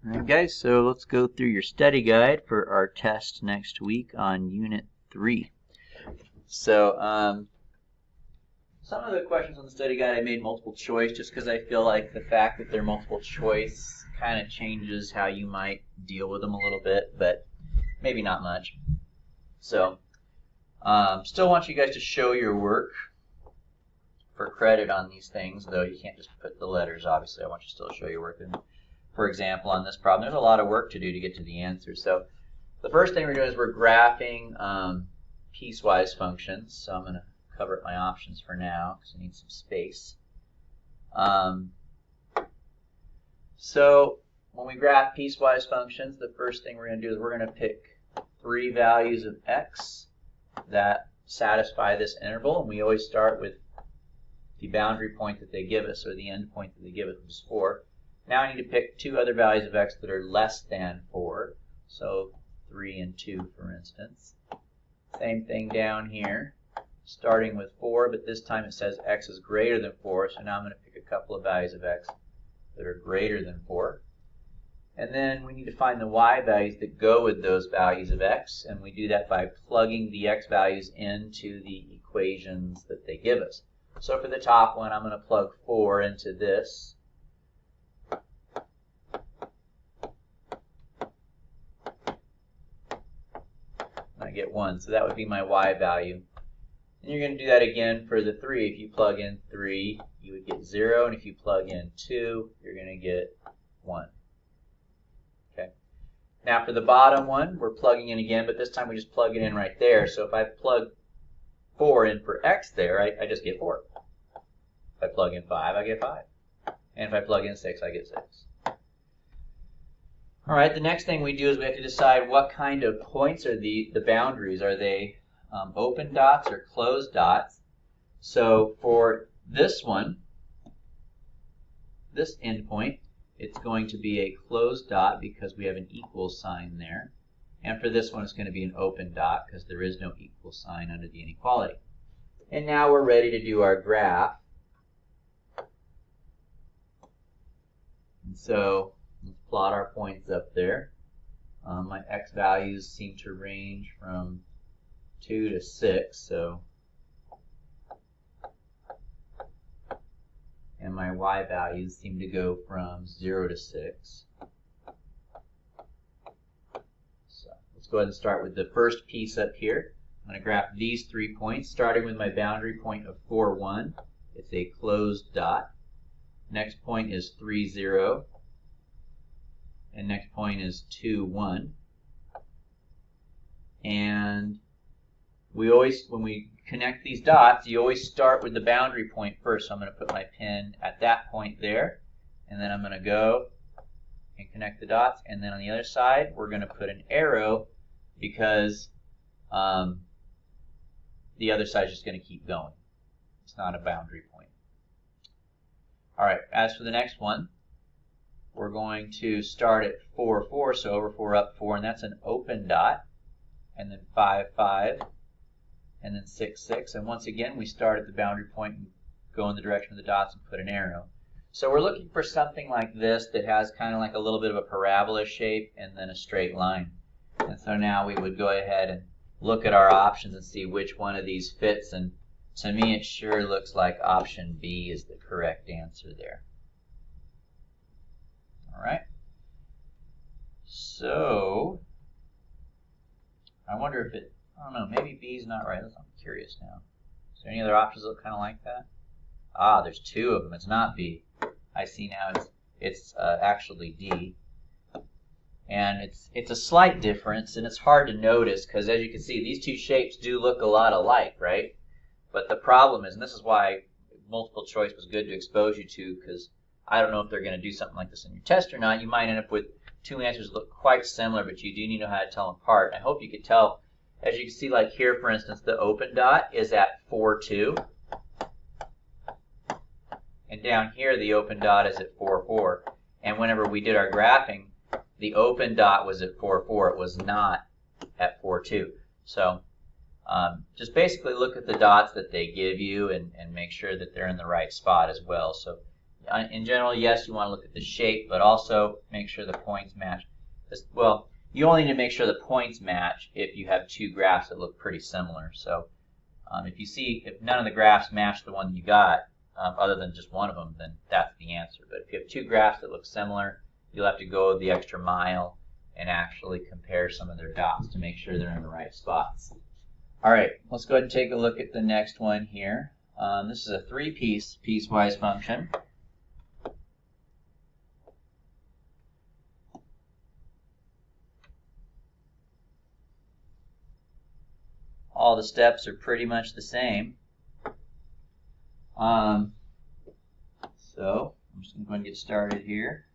Alright guys, so let's go through your study guide for our test next week on Unit 3. So, some of the questions on the study guide I made multiple choice just because I feel like the fact that they're multiple choice kind of changes how you might deal with them a little bit, but maybe not much. So, still want you guys to show your work for credit on these things, though you can't just put the letters, obviously. I want you to still show your work. And for example, on this problem, there's a lot of work to do to get to the answer. So the first thing we're doing is we're graphing piecewise functions. So I'm going to cover up my options for now because I need some space. So when we graph piecewise functions, the first thing we're going to do is we're going to pick 3 values of x that satisfy this interval. And we always start with the boundary point that they give us, or the end point that they give us, which is 4. Now I need to pick 2 other values of x that are less than 4. So 3 and 2, for instance. Same thing down here, starting with 4, but this time it says x is greater than 4. So now I'm going to pick a couple of values of x that are greater than 4. And then we need to find the y values that go with those values of x. And we do that by plugging the x values into the equations that they give us. So for the top one, I'm going to plug 4 into this. I get 1, so that would be my y value. And you're going to do that again for the 3. If you plug in 3, you would get 0, and if you plug in 2, you're going to get 1. Okay. Now for the bottom one, we're plugging in again, but this time we just plug it in right there. So if I plug 4 in for x there, I just get 4. If I plug in 5, I get 5. And if I plug in 6, I get 6. All right, the next thing we do is we have to decide what kind of points are the boundaries. Are they open dots or closed dots? So for this one, this endpoint, it's going to be a closed dot because we have an equal sign there. And for this one, it's going to be an open dot because there is no equal sign under the inequality. And now we're ready to do our graph. And so let's plot our points up there. My x values seem to range from 2 to 6, and my y values seem to go from 0 to 6. So let's go ahead and start with the first piece up here. I'm going to graph these 3 points, starting with my boundary point of 4, 1. It's a closed dot. Next point is 3, 0. And next point is 2, 1. And we always, when we connect these dots, you always start with the boundary point first. So I'm going to put my pin at that point there. And then I'm going to go and connect the dots. And then on the other side, we're going to put an arrow because the other side is just going to keep going. It's not a boundary point. All right, as for the next one, we're going to start at 4, 4, so over 4, up 4, and that's an open dot. And then 5, 5, and then 6, 6. And once again, we start at the boundary point and go in the direction of the dots and put an arrow. So we're looking for something like this that has kind of like a little bit of a parabola shape and then a straight line. And so now we would go ahead and look at our options and see which one of these fits. And to me, it sure looks like option B is the correct answer there. All right. So I wonder if it, I don't know, maybe B is not right. I'm curious now. Is there any other options that look kind of like that? Ah, there's 2 of them. It's not B. I see now it's actually D. And it's a slight difference, and it's hard to notice because, as you can see, these 2 shapes do look a lot alike, right? But the problem is, and this is why multiple choice was good to expose you to, because I don't know if they're going to do something like this in your test or not. You might end up with 2 answers that look quite similar, but you do need to know how to tell them apart. I hope you could tell. As you can see, like here, for instance, the open dot is at 4, 2. And down here, the open dot is at 4, 4. And whenever we did our graphing, the open dot was at 4, 4. It was not at 4, 2. So just basically look at the dots that they give you and make sure that they're in the right spot as well. So In general, yes, you want to look at the shape, but also make sure the points match. Well, you only need to make sure the points match if you have two graphs that look pretty similar. So if none of the graphs match the one that you got, other than just one of them, then that's the answer. But if you have two graphs that look similar, you'll have to go the extra mile and actually compare some of their dots to make sure they're in the right spots. All right, let's go ahead and take a look at the next one here. This is a three-piece piecewise function. All the steps are pretty much the same. So I'm just going to go and get started here.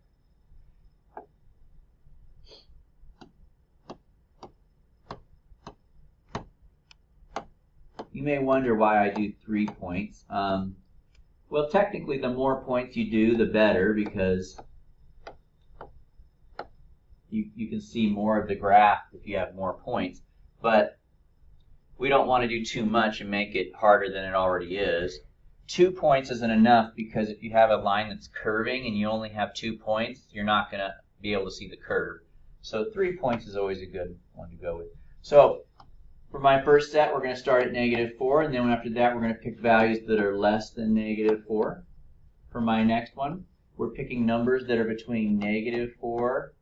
You may wonder why I do 3 points. Well, technically, the more points you do, the better, because you can see more of the graph if you have more points. But we don't want to do too much and make it harder than it already is. 2 points isn't enough, because if you have a line that's curving and you only have 2 points, you're not going to be able to see the curve. So 3 points is always a good one to go with. So for my first set, we're going to start at -4, and then after that, we're going to pick values that are less than -4. For my next one, we're picking numbers that are between -4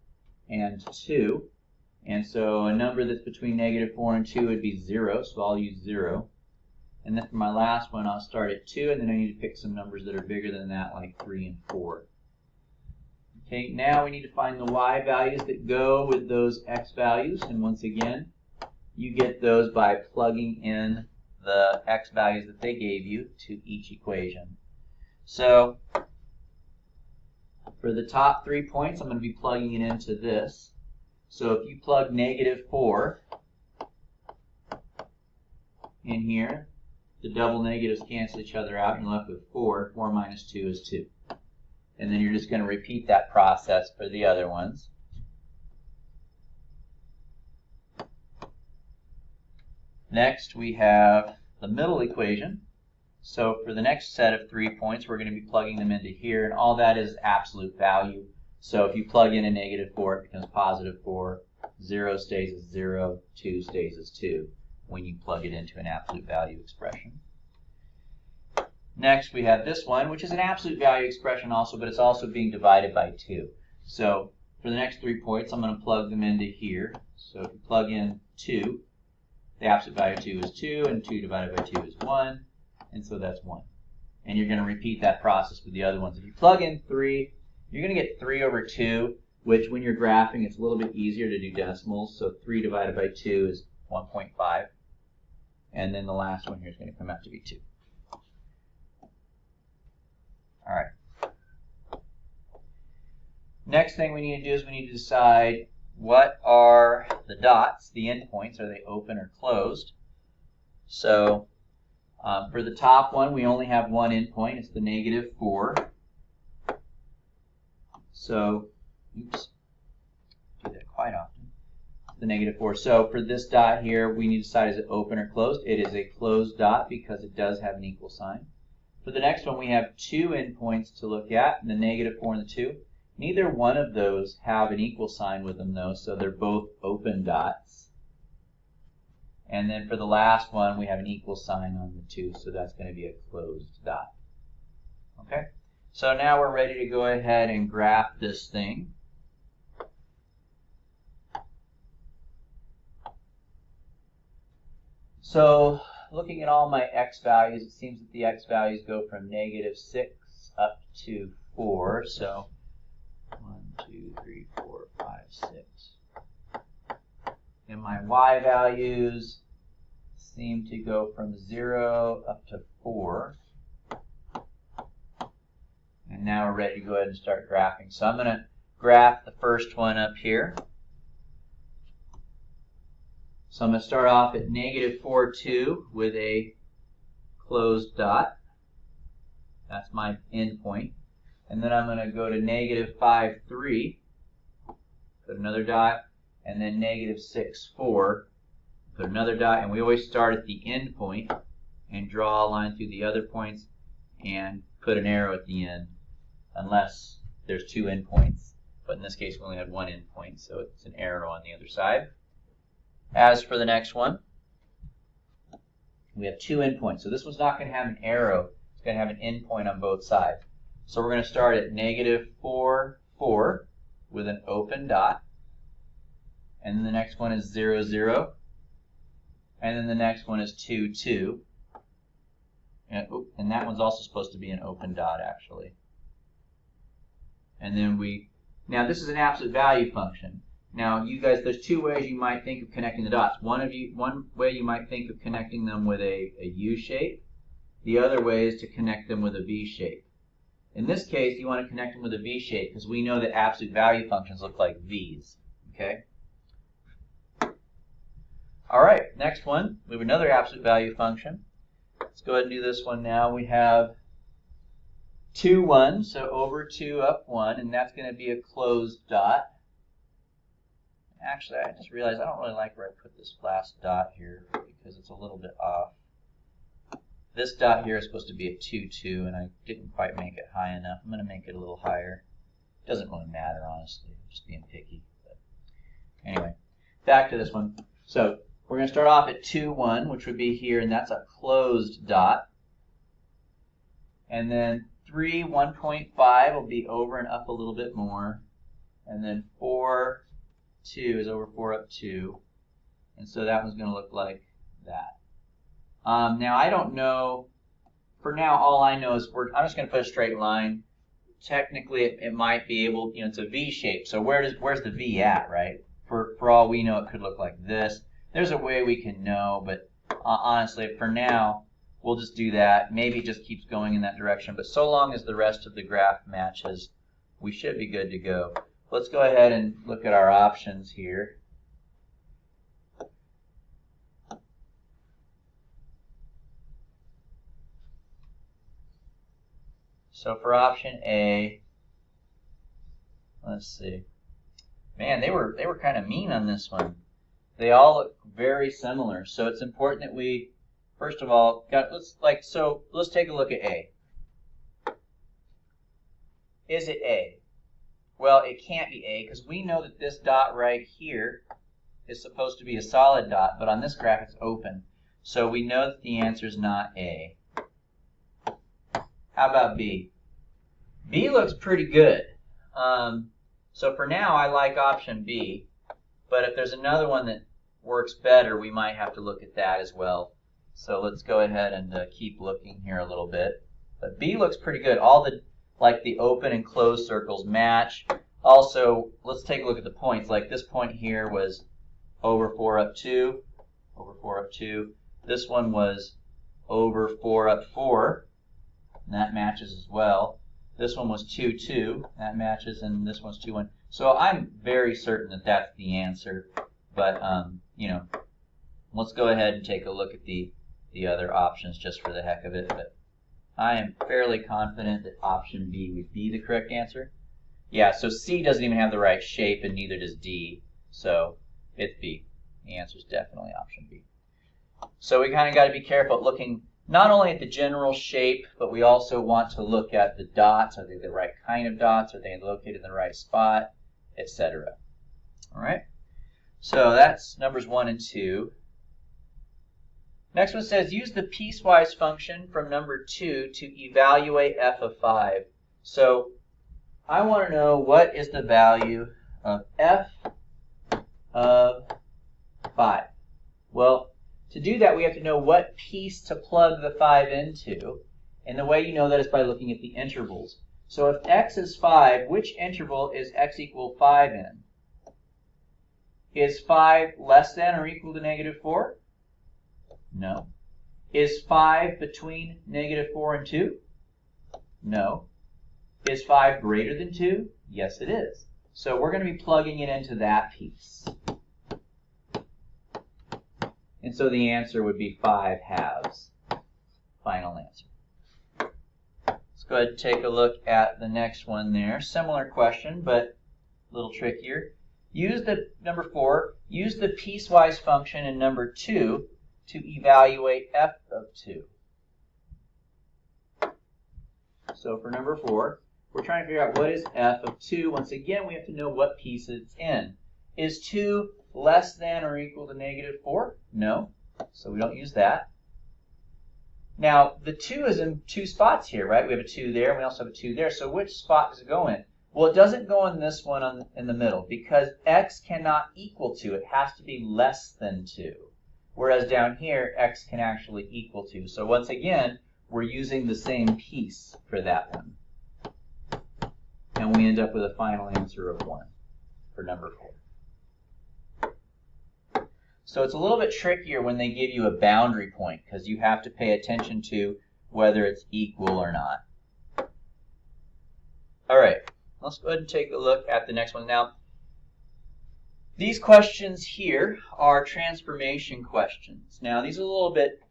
and 2. And so a number that's between -4 and 2 would be 0, so I'll use 0. And then for my last one, I'll start at 2, and then I need to pick some numbers that are bigger than that, like 3 and 4. Okay, now we need to find the y values that go with those x values, and once again, you get those by plugging in the x values that they gave you to each equation. So for the top 3 points, I'm going to be plugging it into this. So if you plug -4 in here, the double negatives cancel each other out, and you're left with 4. 4 minus 2 is 2. And then you're just going to repeat that process for the other ones. Next, we have the middle equation. So for the next set of 3 points, we're going to be plugging them into here, and all that is absolute value. So if you plug in a -4, it becomes +4. 0 stays as 0. 2 stays as 2 when you plug it into an absolute value expression. Next, we have this one, which is an absolute value expression also, but it's also being divided by 2. So for the next 3 points, I'm going to plug them into here. So if you plug in 2, the absolute value of 2 is 2, and 2 divided by 2 is 1, and so that's 1. And you're going to repeat that process with the other ones. If you plug in 3, you're going to get 3 over 2, which when you're graphing, it's a little bit easier to do decimals. So 3 divided by 2 is 1.5. And then the last one here is going to come out to be 2. All right. Next thing we need to do is we need to decide what are the dots, the endpoints. Are they open or closed? So for the top one, we only have one endpoint. It's the -4. So, oops, do that quite often. The -4. So for this dot here, we need to decide is it open or closed. It is a closed dot because it does have an equal sign. For the next one, we have 2 endpoints to look at, the -4 and the 2. Neither one of those have an equal sign with them, though, so they're both open dots. And then for the last one, we have an equal sign on the 2, so that's going to be a closed dot. Okay? So now we're ready to go ahead and graph this thing. So looking at all my x values, it seems that the x values go from -6 up to 4. So 1, 2, 3, 4, 5, 6. And my y values seem to go from 0 up to 4. And now we're ready to go ahead and start graphing. So I'm going to graph the first one up here. So I'm going to start off at -4, 2 with a closed dot. That's my endpoint. And then I'm going to go to -5, 3, put another dot, and then -6, 4, put another dot. And we always start at the end point and draw a line through the other points and put an arrow at the end. unless there's two endpoints. But in this case, we only had one endpoint, so it's an arrow on the other side. As for the next one, we have two endpoints. So this one's not going to have an arrow. It's going to have an endpoint on both sides. So we're going to start at -4, 4 with an open dot. And then the next one is 0, 0. And then the next one is 2, 2. And that one's also supposed to be an open dot, actually. And then now this is an absolute value function. Now, you guys, there's two ways you might think of connecting the dots. One way you might think of connecting them with a U shape. The other way is to connect them with a V shape. In this case, you want to connect them with a V shape because we know that absolute value functions look like V's. Okay? All right, next one, we have another absolute value function. Let's go ahead and do this one now. We have 2, 1, so over 2, up 1, and that's going to be a closed dot. Actually, I just realized I don't really like where I put this last dot here because it's a little bit off. This dot here is supposed to be a 2, 2, and I didn't quite make it high enough. I'm going to make it a little higher. It doesn't really matter, honestly. I'm just being picky. But anyway, back to this one. So we're going to start off at 2, 1, which would be here, and that's a closed dot. And then 3, 1.5 will be over and up a little bit more. And then 4, 2 is over 4, up 2. And so that one's going to look like that. Now, I don't know. For now, all I know is I'm just going to put a straight line. Technically, it might be able, it's a V shape. So where's the V at, right? For all we know, it could look like this. There's a way we can know, but honestly, for now, we'll just do that. Maybe it just keeps going in that direction. But so long as the rest of the graph matches, we should be good to go. Let's go ahead and look at our options here. So for option A, let's see. Man, they were kind of mean on this one. They all look very similar. So it's important that we, first of all, let's take a look at A. Is it A? Well, it can't be A because we know that this dot right here is supposed to be a solid dot, but on this graph it's open. So we know that the answer is not A. How about B? B looks pretty good. So for now, I like option B. But if there's another one that works better, we might have to look at that as well. So let's go ahead and keep looking here a little bit. But B looks pretty good. All the open and closed circles match. Also, let's take a look at the points. Like this point here was over 4, up 2. Over 4, up 2. This one was over 4, up 4. And that matches as well. This one was 2, 2. That matches, and this one's 2, 1. So I'm very certain that that's the answer. But, let's go ahead and take a look at the other options just for the heck of it. But I am fairly confident that option B would be the correct answer. Yeah, so C doesn't even have the right shape, and neither does D. So it's B. The answer is definitely option B. So we kind of got to be careful looking not only at the general shape, but we also want to look at the dots. Are they the right kind of dots? Are they located in the right spot? Etc. All right. So that's numbers 1 and 2. Next one says, use the piecewise function from number 2 to evaluate f of 5. So I want to know what is the value of f of 5. Well, to do that, we have to know what piece to plug the 5 into. And the way you know that is by looking at the intervals. So if x is 5, which interval is x equal 5 in? Is 5 less than or equal to -4? No. Is 5 between -4 and 2? No. Is 5 greater than 2? Yes, it is. So we're going to be plugging it into that piece. And so the answer would be 5/2. Final answer. Let's go ahead and take a look at the next one there. Similar question, but a little trickier. Use the number 4. Use the piecewise function in number 2 to evaluate f of 2. So for number 4, we're trying to figure out what is f of 2. Once again, we have to know what piece it's in. Is 2 less than or equal to -4? No, so we don't use that. Now, the 2 is in 2 spots here, right? We have a 2 there, and we also have a 2 there. So which spot does it go in? Well, it doesn't go in this one in the middle, because x cannot equal 2. It has to be less than 2. Whereas down here, x can actually equal 2. So once again, we're using the same piece for that one. And we end up with a final answer of 1 for number 4. So it's a little bit trickier when they give you a boundary point, because you have to pay attention to whether it's equal or not. All right, let's go ahead and take a look at the next one. Now, these questions here are transformation questions. Now, these are a little bit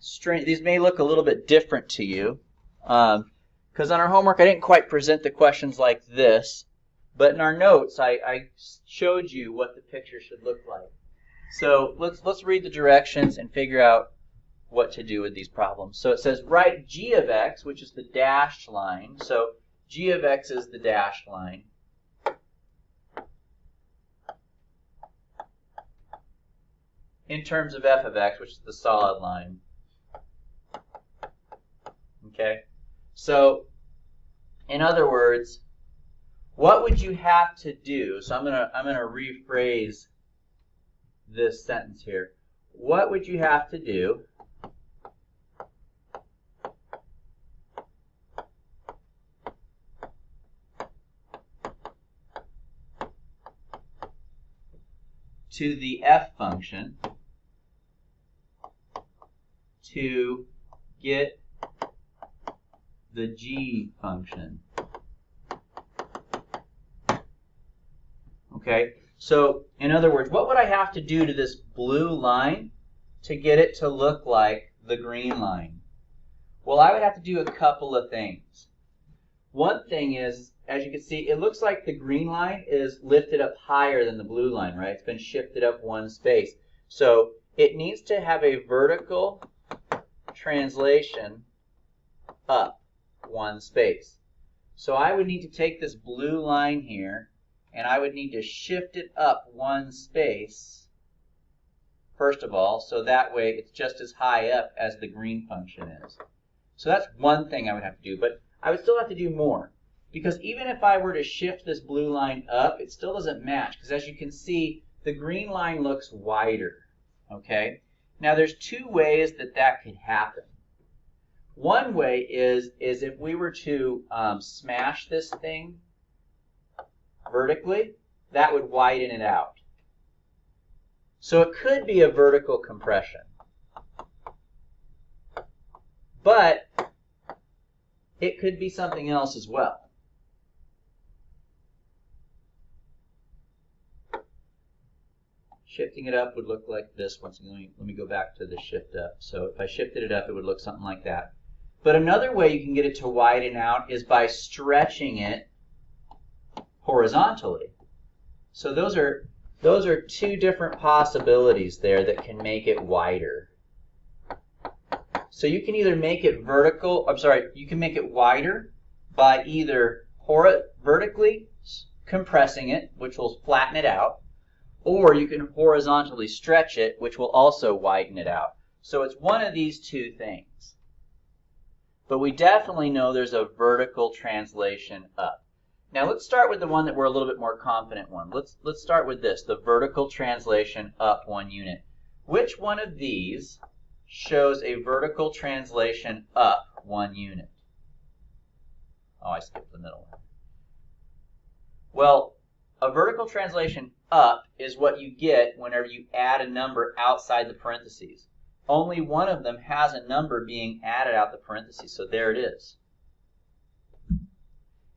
strange. These may look a little bit different to you, because on our homework I didn't quite present the questions like this, but in our notes I showed you what the picture should look like. So let's read the directions and figure out what to do with these problems. So it says write g of x, which is the dashed line. So g of x is the dashed line. In terms of f of x, which is the solid line. Okay? So, in other words, what would you have to do? So I'm gonna rephrase this sentence here. What would you have to do to the f function to get the g function? Okay, so in other words, what would I have to do to this blue line to get it to look like the green line? Well, I would have to do a couple of things. One thing is, as you can see, it looks like the green line is lifted up higher than the blue line, right? It's been shifted up one space. So it needs to have a vertical translation up one space. So I would need to take this blue line here, and I would need to shift it up one space, first of all, so that way it's just as high up as the green function is. So that's one thing I would have to do, but I would still have to do more. Because even if I were to shift this blue line up, it still doesn't match, because as you can see, the green line looks wider. Okay? Now there's two ways that could happen. One way is if we were to smash this thing vertically, that would widen it out. So it could be a vertical compression. But it could be something else as well. Shifting it up would look like this. Once again, let me go back to the shift up. So if I shifted it up, it would look something like that. But another way you can get it to widen out is by stretching it horizontally. So those are two different possibilities there that can make it wider. So you can either make it you can make it wider by either vertically compressing it, which will flatten it out, or you can horizontally stretch it, which will also widen it out. So it's one of these two things. But we definitely know there's a vertical translation up. Now let's start with the one that we're a little bit more confident one. Let's start with this, the vertical translation up 1 unit. Which one of these shows a vertical translation up 1 unit? Oh, I skipped the middle one. Well, a vertical translation up is what you get whenever you add a number outside the parentheses. Only one of them has a number being added out the parentheses, so there it is.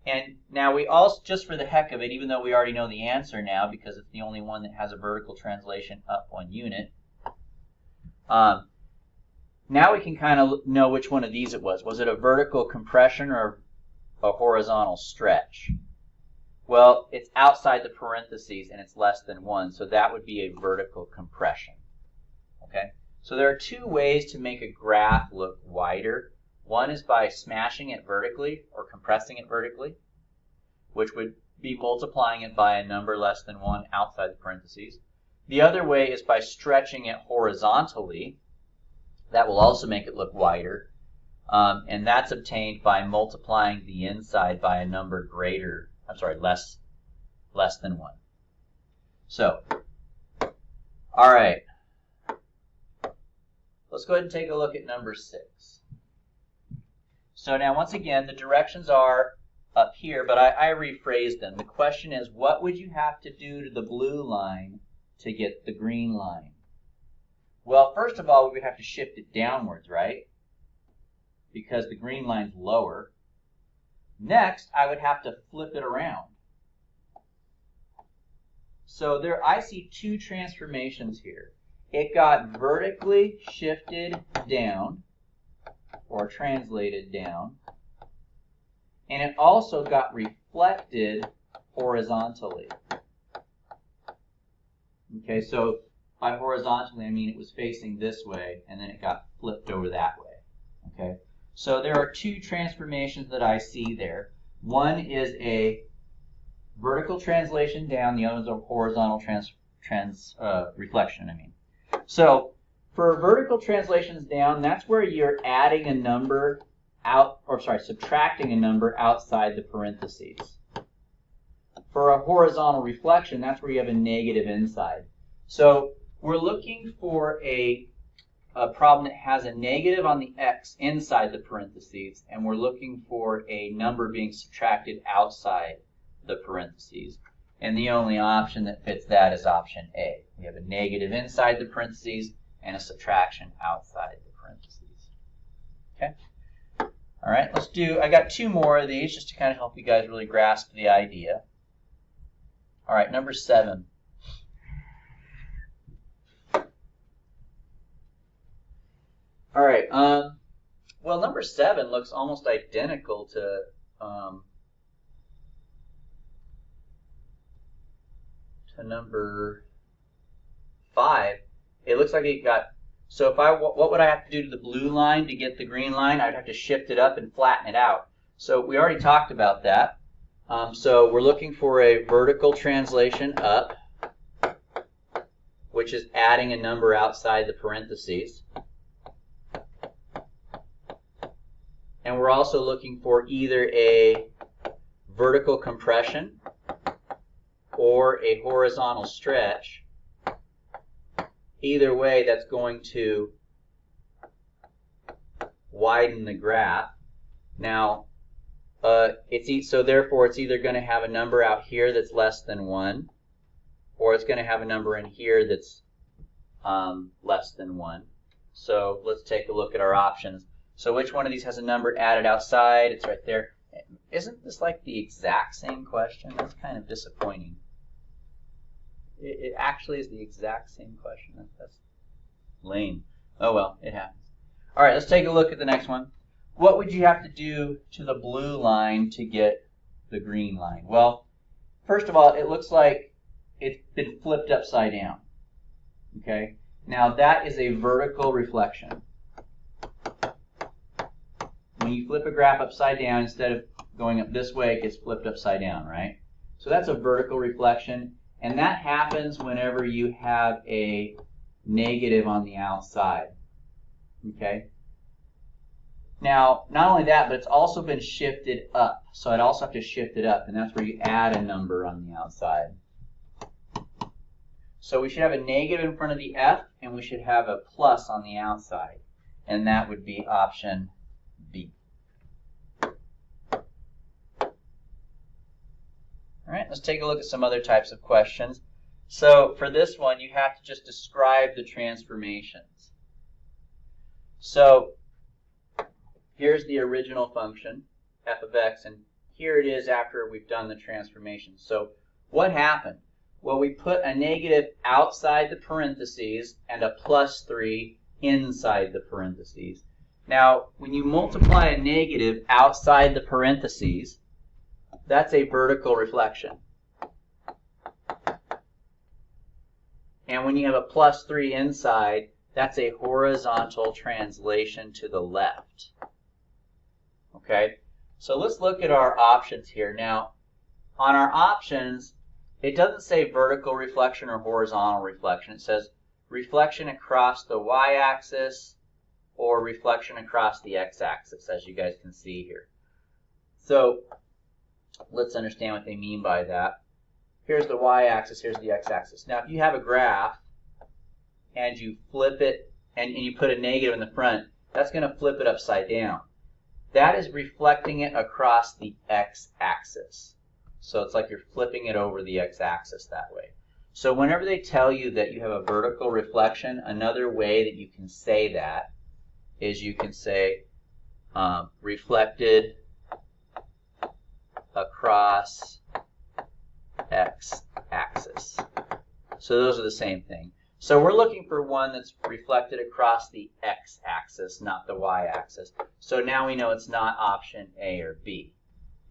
And now we also, just for the heck of it, even though we already know the answer now because it's the only one that has a vertical translation up 1 unit, now we can kind of know which one of these it was. Was it a vertical compression or a horizontal stretch? Well, it's outside the parentheses and it's less than 1, so that would be a vertical compression. Okay? So there are two ways to make a graph look wider. One is by smashing it vertically or compressing it vertically. which would be multiplying it by a number less than 1 outside the parentheses. The other way is by stretching it horizontally. That will also make it look wider. And that's obtained by multiplying the inside by a number less than 1. So, all right. Let's go ahead and take a look at number 6. So now, once again, the directions are up here, but I rephrased them. The question is, what would you have to do to the blue line to get the green line? Well, first of all, we would have to shift it downwards, right? Because the green line's lower. Next, I would have to flip it around. So there, I see two transformations here. It got vertically shifted down, or translated down, and it also got reflected horizontally. Okay, so by horizontally, I mean it was facing this way, and then it got flipped over that way. Okay, so there are two transformations that I see there. One is a vertical translation down, the other is a horizontal reflection, I mean. So for vertical translations down, that's where you're adding a number out, or sorry, subtracting a number outside the parentheses. For a horizontal reflection, that's where you have a negative inside. So we're looking for a problem that has a negative on the x inside the parentheses, and we're looking for a number being subtracted outside the parentheses. And the only option that fits that is option A. We have a negative inside the parentheses and a subtraction outside the parentheses. Okay? All right, let's do, I got two more of these just to kind of help you guys really grasp the idea. All right, number 7. All right, well, number 7 looks almost identical to number 5. It looks like it got, so if what would I have to do to the blue line to get the green line? I'd have to shift it up and flatten it out. So we already talked about that. So we're looking for a vertical translation up, which is adding a number outside the parentheses. And we're also looking for either a vertical compression or a horizontal stretch. Either way, that's going to widen the graph. Now, so therefore it's either going to have a number out here that's less than 1, or it's going to have a number in here that's less than 1. So let's take a look at our options. So which one of these has a number added outside? It's right there. Isn't this like the exact same question? That's kind of disappointing. It actually is the exact same question. That's lame. Oh well, it happens. All right, let's take a look at the next one. What would you have to do to the blue line to get the green line? Well, first of all, it looks like it's been flipped upside down. Okay? Now that is a vertical reflection. When you flip a graph upside down, instead of going up this way, it gets flipped upside down, right? So that's a vertical reflection. And that happens whenever you have a negative on the outside. Okay? Now, not only that, but it's also been shifted up. So I'd also have to shift it up, and that's where you add a number on the outside. So we should have a negative in front of the F, and we should have a plus on the outside. And that would be option B. All right, let's take a look at some other types of questions. So for this one, you have to just describe the transformations. So here's the original function, f of x, and here it is after we've done the transformation. So what happened? Well, we put a negative outside the parentheses and a plus 3 inside the parentheses. Now, when you multiply a negative outside the parentheses, that's a vertical reflection. And when you have a plus 3 inside, that's a horizontal translation to the left. Okay, so let's look at our options here. Now, on our options, it doesn't say vertical reflection or horizontal reflection. It says reflection across the y-axis or reflection across the x-axis, as you guys can see here. So let's understand what they mean by that. Here's the y-axis, here's the x-axis. Now, if you have a graph and you flip it and you put a negative in the front, that's going to flip it upside down. That is reflecting it across the x-axis. So it's like you're flipping it over the x-axis that way. So whenever they tell you that you have a vertical reflection, another way that you can say that is you can say reflected across x-axis. So those are the same thing. So we're looking for one that's reflected across the x-axis, not the y-axis. So now we know it's not option A or B,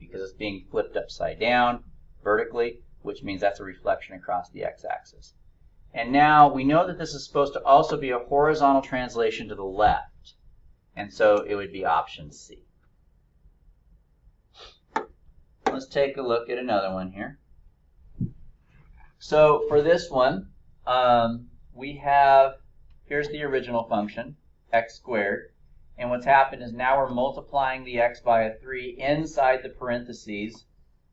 because it's being flipped upside down vertically, which means that's a reflection across the x-axis. And now we know that this is supposed to also be a horizontal translation to the left, and so it would be option C. Let's take a look at another one here. So for this one, we have, here's the original function, x squared. And what's happened is now we're multiplying the x by a 3 inside the parentheses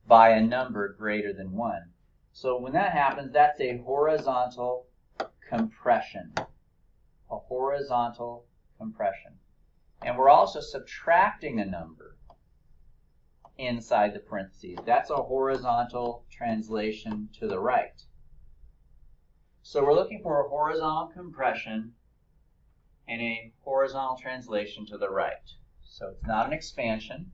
by a number greater than 1. So when that happens, that's a horizontal compression. A horizontal compression. And we're also subtracting a number inside the parentheses. That's a horizontal translation to the right. So we're looking for a horizontal compression and a horizontal translation to the right. So it's not an expansion.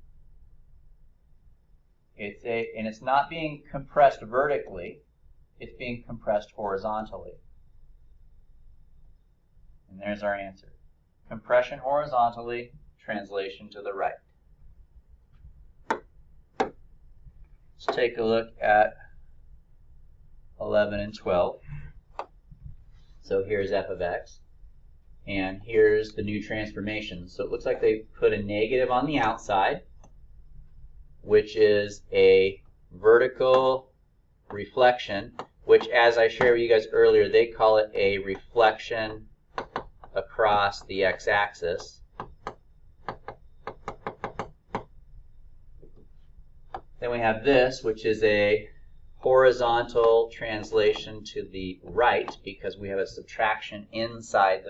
And it's not being compressed vertically. It's being compressed horizontally. And there's our answer. Compression horizontally, translation to the right. Let's take a look at 11 and 12. So here's f of x, and here's the new transformation. So it looks like they put a negative on the outside, which is a vertical reflection, which, as I shared with you guys earlier, they call it a reflection across the x-axis. Then we have this, which is a horizontal translation to the right, because we have a subtraction inside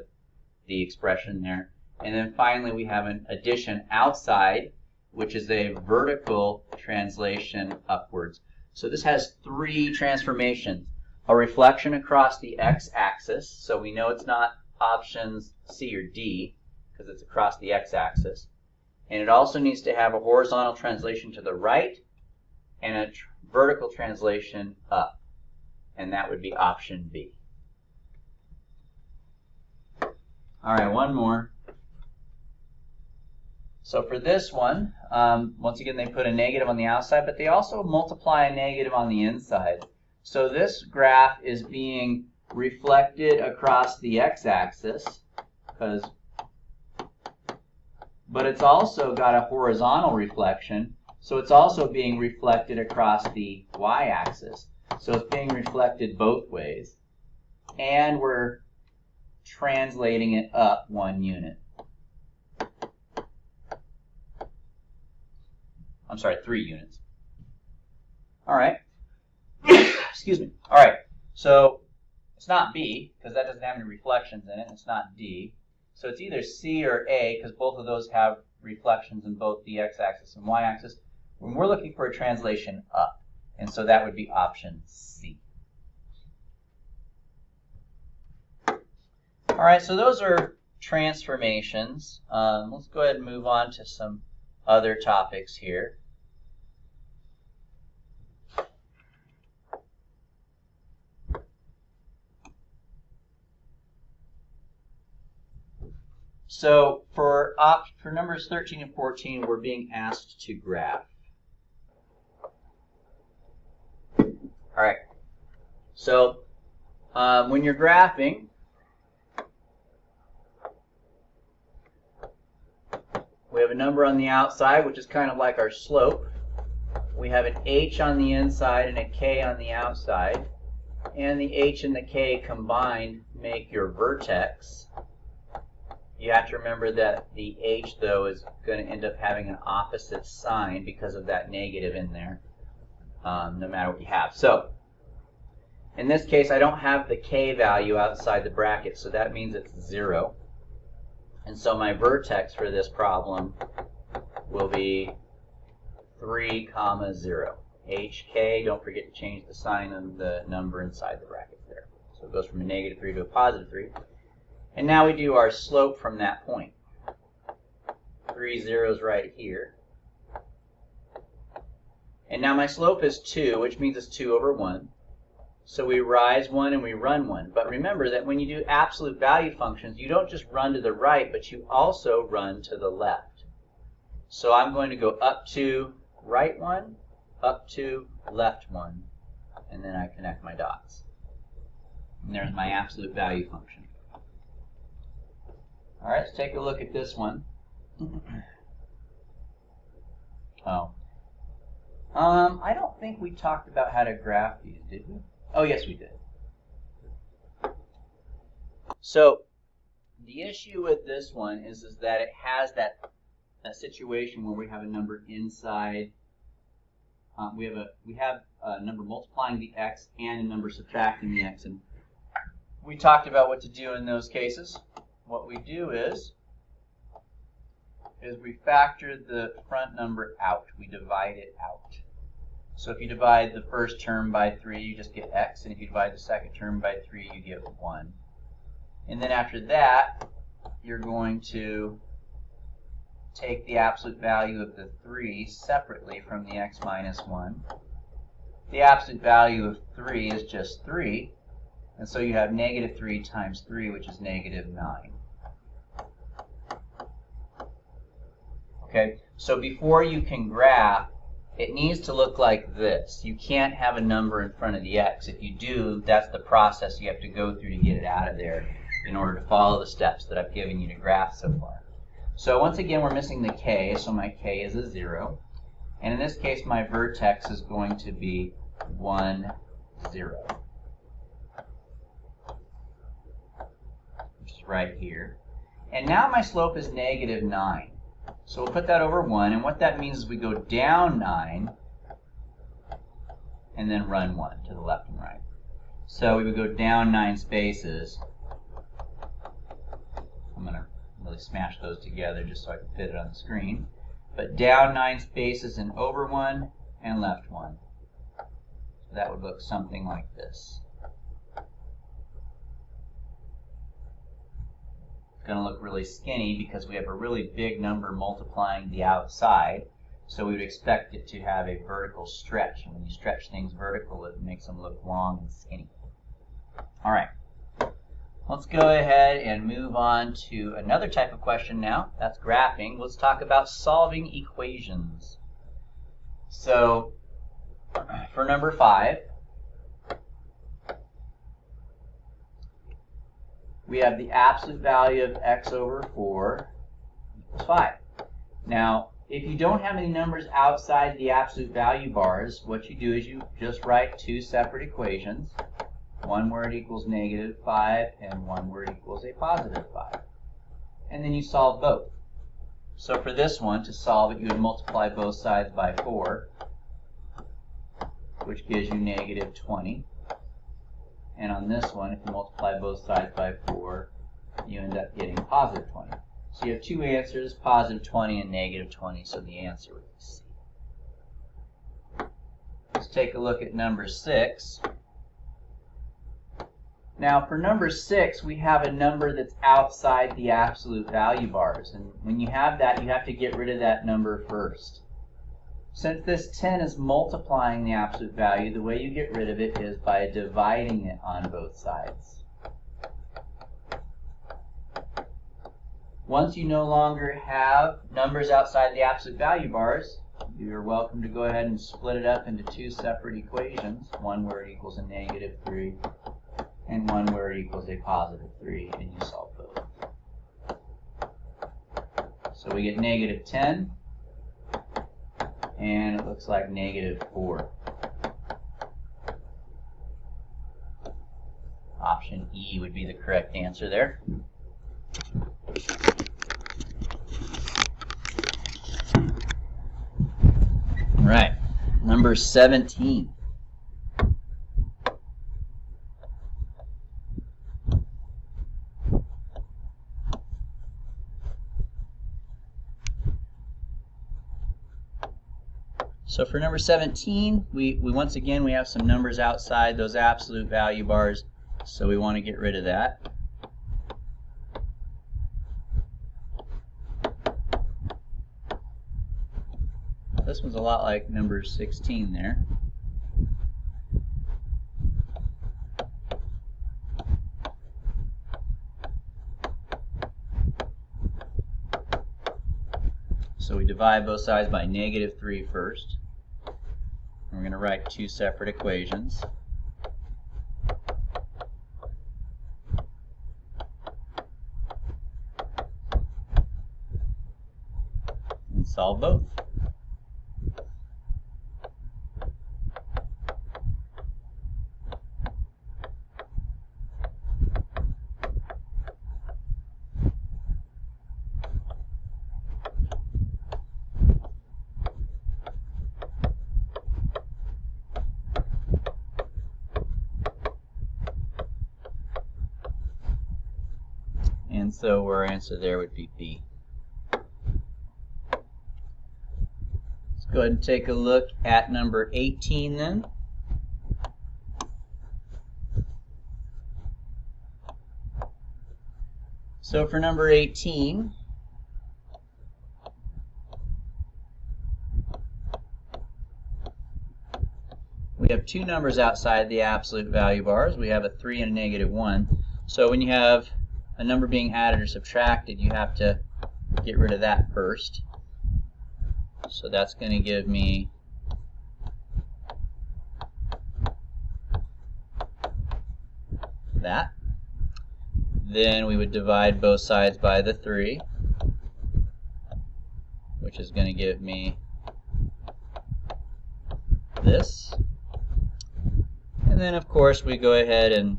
the expression there. And then finally we have an addition outside, which is a vertical translation upwards. So this has 3 transformations. A reflection across the x-axis, so we know it's not options C or D, because it's across the x-axis. And it also needs to have a horizontal translation to the right and a vertical translation up, and that would be option B. All right, one more. So for this one, once again, they put a negative on the outside, but they also multiply a negative on the inside. So this graph is being reflected across the x-axis, but it's also got a horizontal reflection. So it's also being reflected across the y-axis. So it's being reflected both ways. And we're translating it up 1 unit. I'm sorry, 3 units. All right. Excuse me. All right. So it's not B, because that doesn't have any reflections in it. It's not D. So it's either C or A, because both of those have reflections in both the x-axis and y-axis. When we're looking for a translation up, and so that would be option C. All right, so those are transformations. Let's go ahead and move on to some other topics here. So for numbers 13 and 14, we're being asked to graph. All right, so when you're graphing, we have a number on the outside, which is kind of like our slope. we have an h on the inside and a k on the outside, and the h and the k combined make your vertex. You have to remember that the h, though, is going to end up having an opposite sign because of that negative in there, no matter what you have. So, in this case, I don't have the k value outside the bracket, so that means it's 0. And so my vertex for this problem will be 3, 0. HK, don't forget to change the sign of the number inside the bracket there. So it goes from a -3 to a +3. And now we do our slope from that point. 3 zeros right here. And now my slope is 2, which means it's 2 over 1. So we rise 1 and we run 1. But remember that when you do absolute value functions, you don't just run to the right, but you also run to the left. So I'm going to go up 2, right 1, up 2, left 1, and then I connect my dots. And there's my absolute value function. All right, let's take a look at this one. I don't think we talked about how to graph these, did we? Oh, yes, we did. So the issue with this one is that it has that situation where we have a number inside. We have a number multiplying the x and a number subtracting the x, and we talked about what to do in those cases. What we do is we factor the front number out. We divide it out. So if you divide the first term by 3, you just get x, and if you divide the second term by 3, you get 1. And then after that, you're going to take the absolute value of the 3 separately from the x minus 1. The absolute value of 3 is just 3, and so you have -3 times 3, which is -9. Okay, so before you can graph, it needs to look like this. You can't have a number in front of the x. If you do, that's the process you have to go through to get it out of there in order to follow the steps that I've given you to graph so far. So once again, we're missing the k, so my k is a 0. And in this case, my vertex is going to be 1, 0. Which is right here. And now my slope is -9. So we'll put that over 1, and what that means is we go down 9 and then run 1 to the left and right. So we would go down 9 spaces. I'm going to really smash those together just so I can fit it on the screen. But down 9 spaces and over 1 and left 1. So that would look something like this. It's going to look really skinny because we have a really big number multiplying the outside. So we would expect it to have a vertical stretch. And when you stretch things vertical, it makes them look long and skinny. All right. Let's go ahead and move on to another type of question now. That's graphing. Let's talk about solving equations. So for number 5, we have the absolute value of x over 4 equals 5. Now, if you don't have any numbers outside the absolute value bars, what you do is you just write 2 separate equations. One where it equals -5 and one where it equals a +5. And then you solve both. So for this one, to solve it, you would multiply both sides by 4, which gives you -20. And on this one, if you multiply both sides by 4, you end up getting +20. So you have 2 answers, +20 and -20, so the answer would be C. Let's take a look at number 6. Now for number 6, we have a number that's outside the absolute value bars. And when you have that, you have to get rid of that number first. Since this 10 is multiplying the absolute value, the way you get rid of it is by dividing it on both sides. Once you no longer have numbers outside the absolute value bars, you're welcome to go ahead and split it up into 2 separate equations, one where it equals a -3 and one where it equals a +3, and you solve both. So we get -10 and it looks like -4. Option E would be the correct answer there. All right, number 17. So for number 17, we once again we have some numbers outside those absolute value bars, so we want to get rid of that. This one's a lot like number 16 there. So we divide both sides by -3 first. And we're going to write two separate equations. And solve both. And so our answer there would be B. Let's go ahead and take a look at number 18 then. So for number 18, we have two numbers outside the absolute value bars. We have a 3 and a -1. So when you have a number being added or subtracted, you have to get rid of that first. So that's going to give me that. Then we would divide both sides by the 3, which is going to give me this. And then of course we go ahead and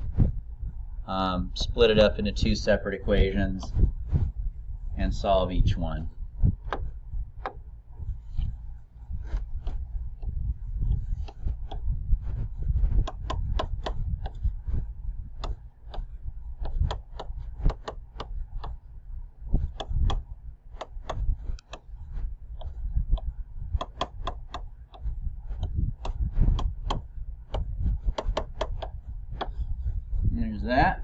split it up into two separate equations and solve each one. There's that.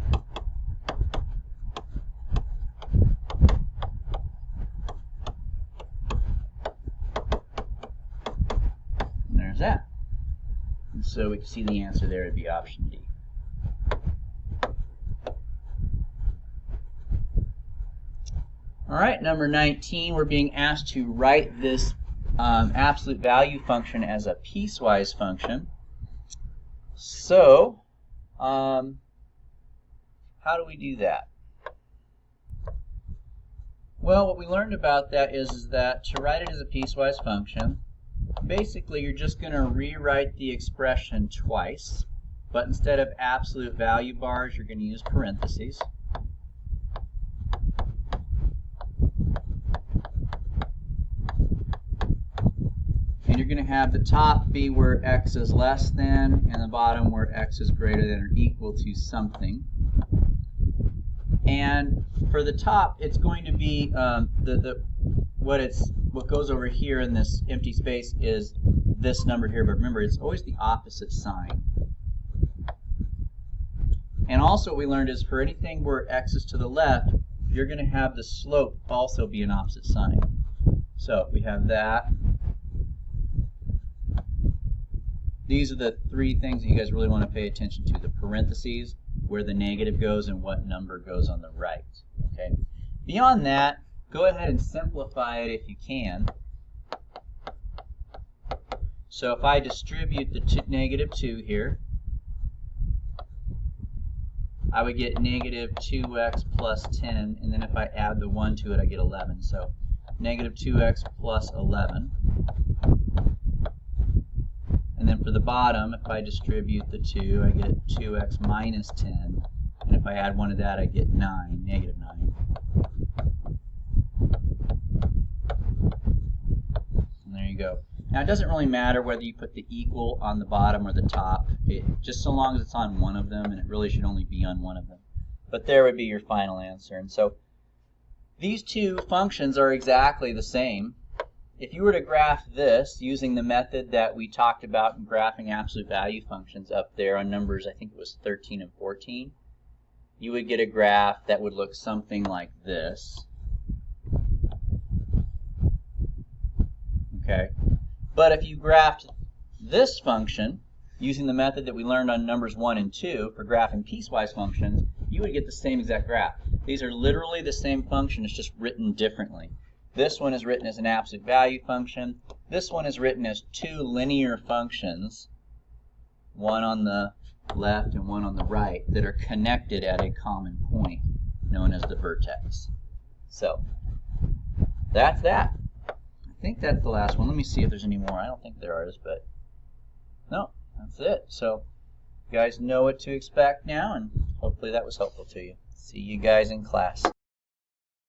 And there's that. And so we can see the answer there would be option D. All right, number 19, we're being asked to write this absolute value function as a piecewise function. So, how do we do that? Well, what we learned about that is that to write it as a piecewise function, basically you're just going to rewrite the expression twice, but instead of absolute value bars, you're going to use parentheses. And you're going to have the top be where x is less than, and the bottom where x is greater than or equal to something. And for the top, it's going to be what goes over here in this empty space is this number here, but remember it's always the opposite sign. And also what we learned is for anything where x is to the left, you're going to have the slope also be an opposite sign. So we have that. These are the three things that you guys really want to pay attention to: the parentheses, where the negative goes, and what number goes on the right. Okay. Beyond that, go ahead and simplify it if you can. So if I distribute the -2 here, I would get -2x plus 10, and then if I add the 1 to it, I get 11. So -2x plus 11. then for the bottom, if I distribute the 2, I get 2x minus 10. And if I add 1 to that, I get 9, negative 9. And there you go. Now, it doesn't really matter whether you put the equal on the bottom or the top, just so long as it's on one of them, and it really should only be on one of them. But there would be your final answer. And so these two functions are exactly the same. If you were to graph this using the method that we talked about in graphing absolute value functions up there on numbers, I think it was 13 and 14, you would get a graph that would look something like this. Okay. But if you graphed this function using the method that we learned on numbers 1 and 2 for graphing piecewise functions, you would get the same exact graph. These are literally the same function, it's just written differently. This one is written as an absolute value function. This one is written as two linear functions, one on the left and one on the right, that are connected at a common point known as the vertex. So that's that. I think that's the last one. Let me see if there's any more. I don't think there is, but no, that's it. So you guys know what to expect now, and hopefully that was helpful to you. See you guys in class.